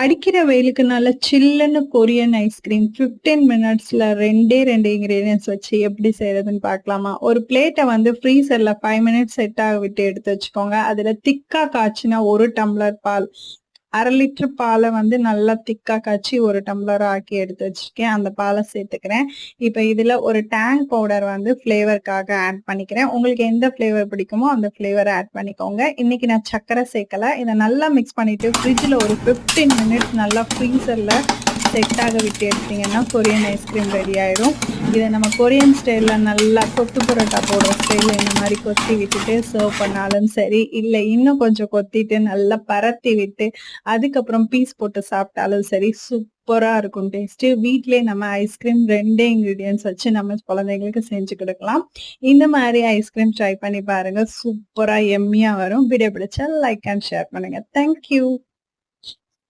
அடிக்கிற வெயிலுக்கு நல்ல சில்லுன்னு கொரியன் ஐஸ்கிரீம் 15 மினிட்ஸ்ல 2 இன்கிரீடியன்ஸ் வச்சு எப்படி செய்யறதுன்னு பார்க்கலாமா? ஒரு பிளேட்டை வந்து ஃப்ரீசர்ல 5 மினிட்ஸ் செட் ஆக விட்டு எடுத்து வச்சுக்கோங்க. அதுல திக்கா காய்ச்சினா 1 டம்ளர் பால், 1/2 லிட்டர் பாலை வந்து நல்லா திக்கா காய்ச்சி 1 டம்ளர் ஆக்கி எடுத்து வச்சிருக்கேன். அந்த பாலை சேர்த்துக்கிறேன். இப்ப இதுல ஒரு டேங் பவுடர் வந்து ஃபிளேவருக்காக ஆட் பண்ணிக்கிறேன். உங்களுக்கு எந்த ஃபிளேவர் பிடிக்குமோ அந்த ஃபிளேவரை ஆட் பண்ணிக்கோங்க. இன்னைக்கு நான் சர்க்கரை சேர்க்கல. இதை நல்லா மிக்ஸ் பண்ணிட்டு ஃப்ரிட்ஜில் ஒரு 15 மினிட்ஸ் நல்லா ஃப்ரீசர்ல செட் ஆக விட்டு எடுத்தீங்கன்னா கொரியன் ஐஸ்கிரீம் ரெடி ஆயிடும். இதை நம்ம கொரியன் ஸ்டைல்ல நல்லா கொத்து பரோட்டா போடுற ஸ்டைல்ல இந்த மாதிரி கொத்தி விட்டுட்டு சர்வ் பண்ணாலும் சரி, இல்லை இன்னும் கொஞ்சம் கொத்திட்டு நல்லா பரத்தி விட்டு அதுக்கப்புறம் பீஸ் போட்டு சாப்பிட்டாலும் சரி, சூப்பரா இருக்கும் டேஸ்ட். வீட்லயே நம்ம ஐஸ்கிரீம் 2 இன்கிரீடியன்ஸ் வச்சு நம்ம குழந்தைங்களுக்கு செஞ்சு கொடுக்கலாம். இந்த மாதிரி ஐஸ்கிரீம் ட்ரை பண்ணி பாருங்க. சூப்பரா எம்மியா வரும். வீடியோ பிடிச்சா லைக் அண்ட் ஷேர் பண்ணுங்க. தேங்க்யூ.